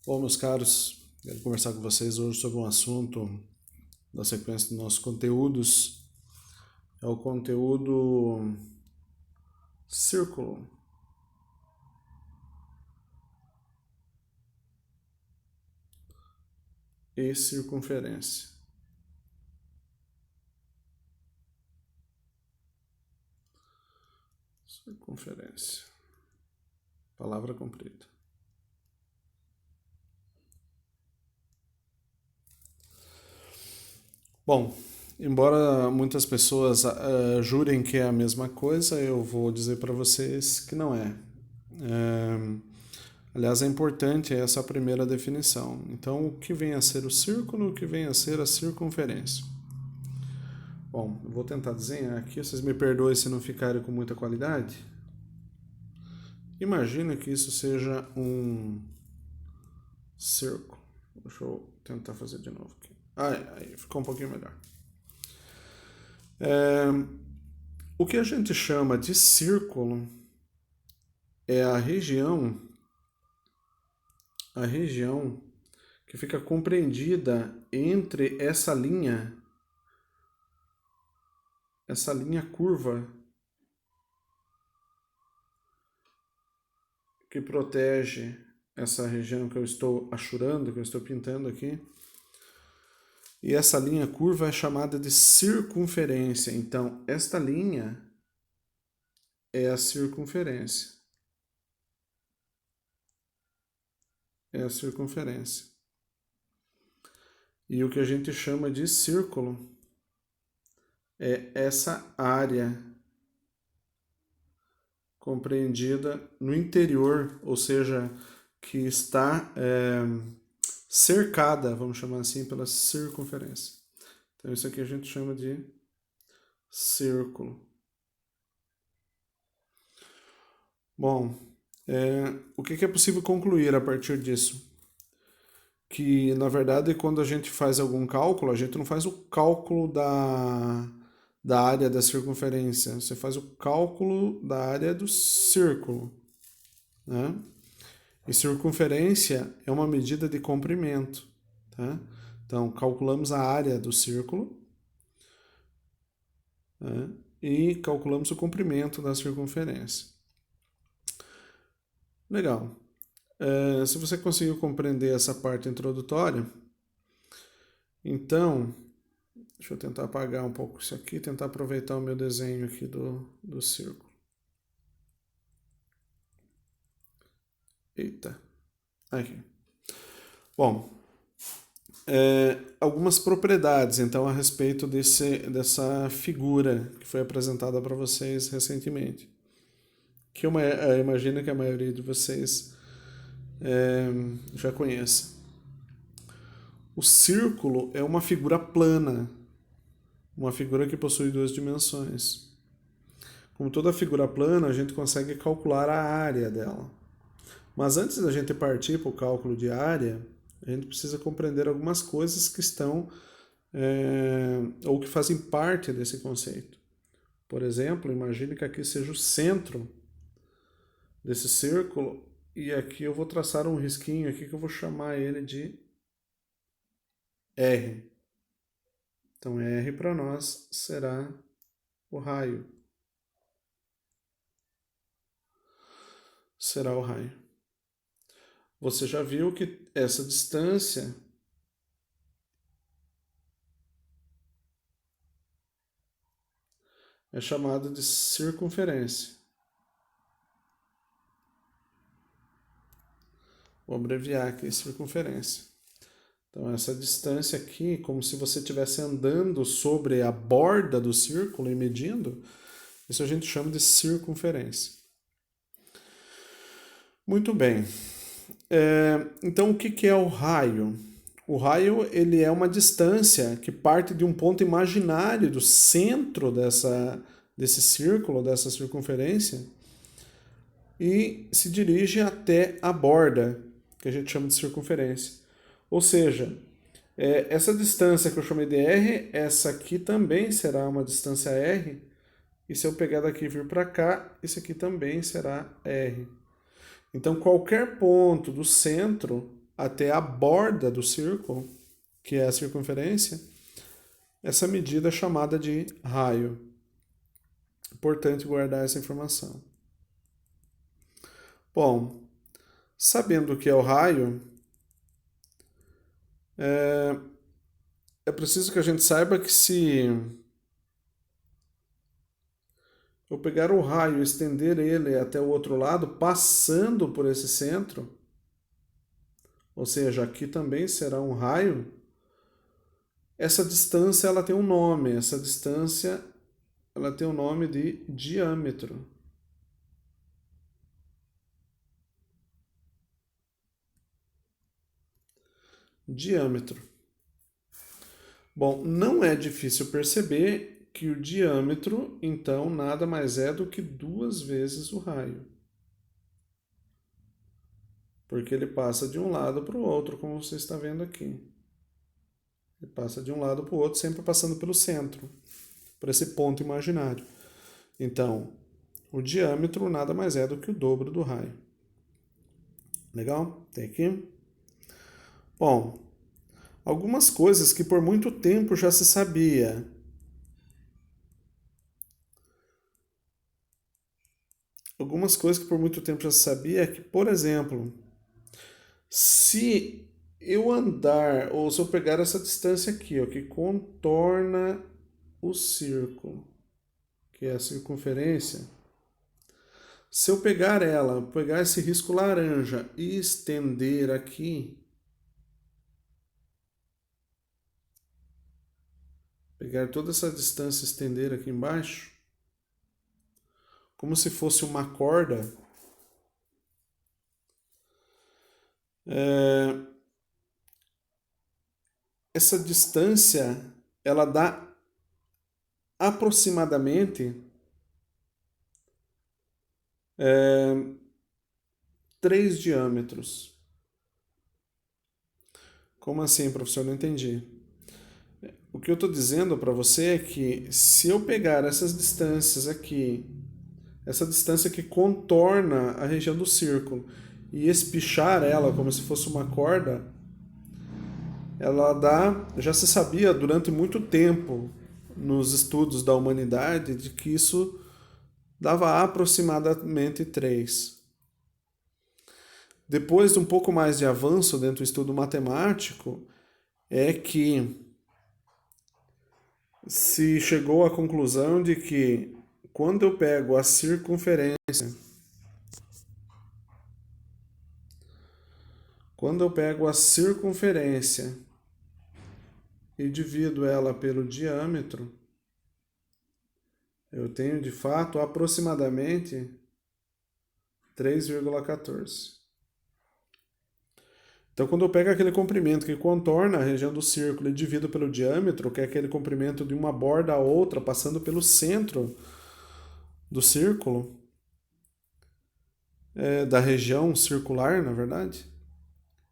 Bom, meus caros, quero conversar com vocês hoje sobre um assunto da sequência dos nossos conteúdos. É o conteúdo círculo e circunferência. Circunferência. Palavra comprida. Bom, embora muitas pessoas jurem que é a mesma coisa, eu vou dizer para vocês que não é. Aliás, é importante essa primeira definição. Então, o que vem a ser o círculo, o que vem a ser a circunferência? Bom, eu vou tentar desenhar aqui, vocês me perdoem se não ficarem com muita qualidade. Imagina que isso seja um círculo. Deixa eu tentar fazer de novo aqui. Aí ficou um pouquinho melhor. O que a gente chama de círculo é a região que fica compreendida entre essa linha curva que protege essa região que eu estou achurando, que eu estou pintando aqui. E essa linha curva é chamada de circunferência. Então, esta linha é a circunferência. É a circunferência. E o que a gente chama de círculo é essa área compreendida no interior, ou seja, que está cercada, vamos chamar assim, pela circunferência. Então isso aqui a gente chama de círculo. Bom, o que é possível concluir a partir disso? Que, na verdade, quando a gente faz algum cálculo, a gente não faz o cálculo da área da circunferência, você faz o cálculo da área do círculo, né? E circunferência é uma medida de comprimento, tá? Então, calculamos a área do círculo, né? E calculamos o comprimento da circunferência. Legal. Se você conseguiu compreender essa parte introdutória, então, deixa eu tentar apagar um pouco isso aqui, tentar aproveitar o meu desenho aqui do círculo. Eita. Aqui. Bom, algumas propriedades, então, a respeito dessa figura que foi apresentada para vocês recentemente. Que eu imagino que a maioria de vocês já conheça. O círculo é uma figura plana, uma figura que possui duas dimensões. Como toda figura plana, a gente consegue calcular a área dela. Mas antes da gente partir para o cálculo de área, a gente precisa compreender algumas coisas que estão ou que fazem parte desse conceito. Por exemplo, imagine que aqui seja o centro desse círculo e aqui eu vou traçar um risquinho aqui que eu vou chamar ele de R. Então R para nós será o raio. Será o raio. Você já viu que essa distância é chamada de circunferência. Vou abreviar aqui, circunferência. Então, essa distância aqui, como se você estivesse andando sobre a borda do círculo e medindo, isso a gente chama de circunferência. Muito bem. Então, o que é o raio? O raio ele é uma distância que parte de um ponto imaginário do centro desse círculo, dessa circunferência, e se dirige até a borda, que a gente chama de circunferência. Ou seja, essa distância que eu chamei de R, essa aqui também será uma distância R, e se eu pegar daqui e vir para cá, isso aqui também será R. Então, qualquer ponto do centro até a borda do círculo, que é a circunferência, essa medida é chamada de raio. Importante guardar essa informação. Bom, sabendo o que é o raio, é preciso que a gente saiba que se eu pegar o raio e estender ele até o outro lado, passando por esse centro, ou seja, aqui também será um raio, essa distância ela tem um nome, essa distância ela tem o nome de diâmetro. Diâmetro. Bom, não é difícil perceber que o diâmetro, então, nada mais é do que 2 vezes o raio. Porque ele passa de um lado para o outro, como você está vendo aqui. Ele passa de um lado para o outro, sempre passando pelo centro, por esse ponto imaginário. Então, o diâmetro nada mais é do que o dobro do raio. Legal? Tem aqui? Bom, algumas coisas que por muito tempo já se sabia. Algumas coisas que por muito tempo já se sabia é que, por exemplo, se eu andar, ou se eu pegar essa distância aqui, ó, que contorna o círculo, que é a circunferência, se eu pegar ela, pegar esse risco laranja e estender aqui, pegar toda essa distância e estender aqui embaixo, como se fosse uma corda, essa distância ela dá aproximadamente 3 diâmetros. Como assim, professor? Não entendi. O que eu estou dizendo para você é que se eu pegar essas distâncias aqui, essa distância que contorna a região do círculo, e espichar ela como se fosse uma corda, ela dá, já se sabia durante muito tempo nos estudos da humanidade de que isso dava aproximadamente 3. Depois de um pouco mais de avanço dentro do estudo matemático, é que se chegou à conclusão de que quando eu pego a circunferência, e divido ela pelo diâmetro, eu tenho de fato aproximadamente 3,14. Então, quando eu pego aquele comprimento que contorna a região do círculo e divido pelo diâmetro, que é aquele comprimento de uma borda a outra, passando pelo centro do círculo, da região circular, na verdade,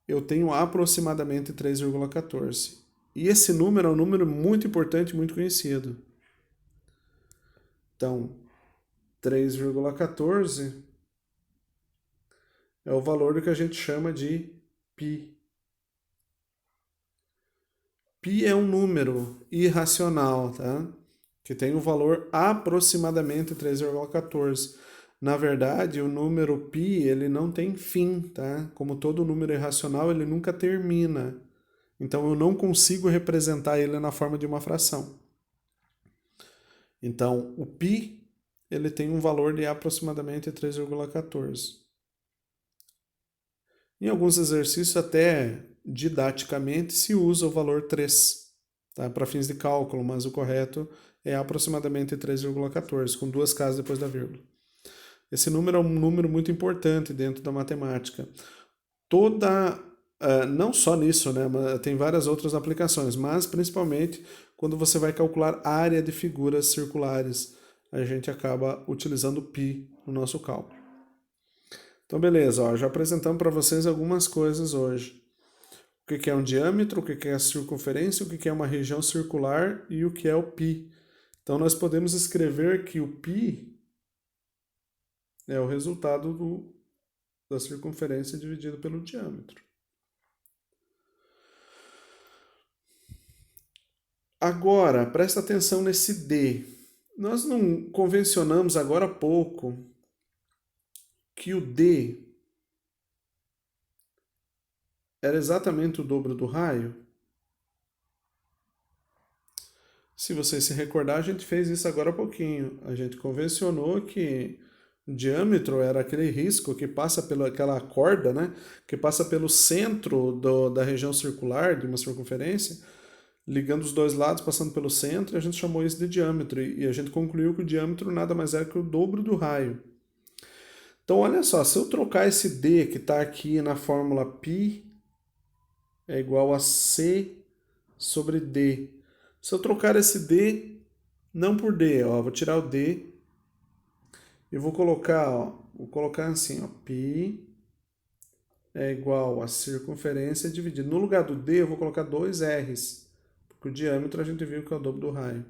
eu tenho aproximadamente 3,14. E esse número é um número muito importante, muito conhecido. Então, 3,14 é o valor do que a gente chama de π. Π é um número irracional, tá? Que tem um valor aproximadamente 3,14. Na verdade, o número π ele não tem fim, tá? Como todo número irracional, ele nunca termina. Então, eu não consigo representar ele na forma de uma fração. Então, o π ele tem um valor de aproximadamente 3,14. Em alguns exercícios, até didaticamente, se usa o valor 3, tá? Para fins de cálculo, mas o correto é aproximadamente 3,14, com 2 casas depois da vírgula. Esse número é um número muito importante dentro da matemática. Não só nisso, né? Tem várias outras aplicações, mas principalmente quando você vai calcular a área de figuras circulares, a gente acaba utilizando π no nosso cálculo. Então, beleza, ó, já apresentamos para vocês algumas coisas hoje. O que é um diâmetro, o que é a circunferência, o que é uma região circular e o que é o π. Então, nós podemos escrever que o π é o resultado da circunferência dividido pelo diâmetro. Agora, presta atenção nesse D. Nós não convencionamos agora há pouco que o D era exatamente o dobro do raio? Se você se recordar, a gente fez isso agora há pouquinho. A gente convencionou que o diâmetro era aquele risco que passa pelaquela corda, né? Que passa pelo centro da região circular de uma circunferência, ligando os dois lados, passando pelo centro, e a gente chamou isso de diâmetro. E a gente concluiu que o diâmetro nada mais é que o dobro do raio. Então, olha só, se eu trocar esse D que está aqui na fórmula π é igual a C sobre D. Se eu trocar esse D, não por D, ó, vou tirar o D e vou colocar assim, ó, π é igual a circunferência dividido. No lugar do D, eu vou colocar 2 R's, porque o diâmetro a gente viu que é o dobro do raio.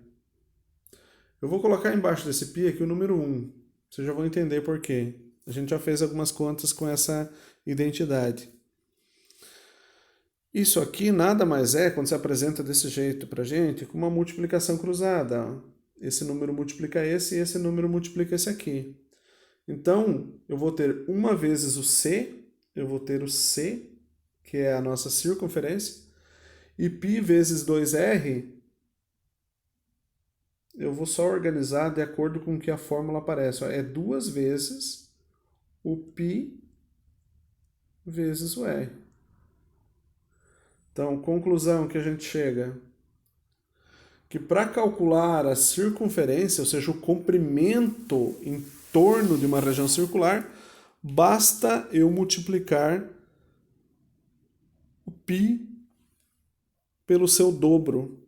Eu vou colocar embaixo desse π aqui o número 1. Vocês já vão entender por quê. A gente já fez algumas contas com essa identidade. Isso aqui nada mais é, quando se apresenta desse jeito para a gente, com uma multiplicação cruzada. Esse número multiplica esse e esse número multiplica esse aqui. Então, eu vou ter 1 vezes o C, eu vou ter o C, que é a nossa circunferência, e π vezes 2R, eu vou só organizar de acordo com o que a fórmula aparece. Ó, é 2 vezes o π vezes o R. Então, conclusão que a gente chega, que para calcular a circunferência, ou seja, o comprimento em torno de uma região circular, basta eu multiplicar o π pelo seu dobro,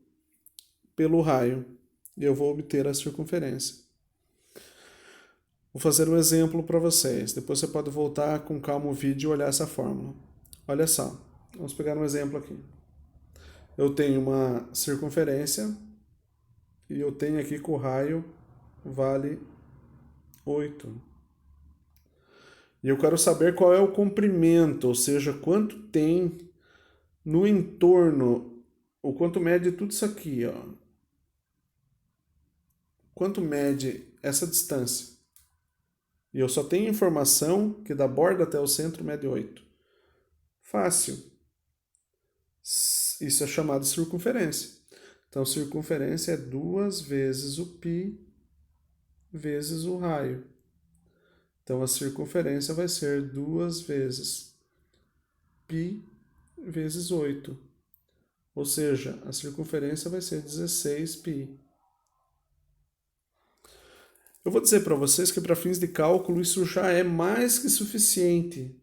pelo raio, e eu vou obter a circunferência. Vou fazer um exemplo para vocês, depois você pode voltar com calma o vídeo e olhar essa fórmula. Olha só. Vamos pegar um exemplo aqui. Eu tenho uma circunferência e eu tenho aqui que o raio vale 8. E eu quero saber qual é o comprimento, ou seja, quanto tem no entorno, ou quanto mede tudo isso aqui, ó. Quanto mede essa distância? E eu só tenho informação que da borda até o centro mede 8. Fácil. Isso é chamado de circunferência. Então, circunferência é 2 vezes o π vezes o raio. Então, a circunferência vai ser 2 vezes π vezes 8. Ou seja, a circunferência vai ser 16π. Eu vou dizer para vocês que para fins de cálculo isso já é mais que suficiente.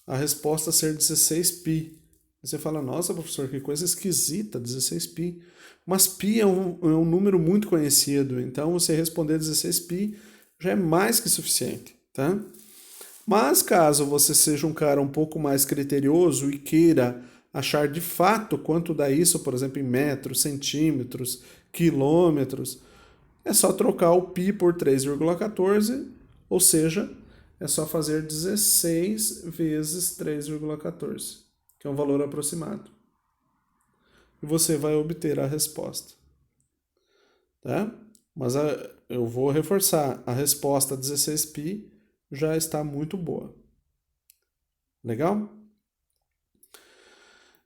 A resposta ser 16π. Você fala, nossa, professor, que coisa esquisita, 16π. Mas π é um número muito conhecido, então você responder 16π já é mais que suficiente, tá? Mas caso você seja um cara um pouco mais criterioso e queira achar de fato quanto dá isso, por exemplo, em metros, centímetros, quilômetros, é só trocar o π por 3,14, ou seja, é só fazer 16 vezes 3,14, que é um valor aproximado. E você vai obter a resposta. Tá? Mas eu vou reforçar, a resposta 16π já está muito boa. Legal?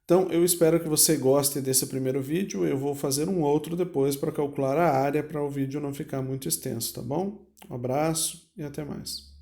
Então, eu espero que você goste desse primeiro vídeo. Eu vou fazer um outro depois para calcular a área, para o vídeo não ficar muito extenso, tá bom? Um abraço e até mais.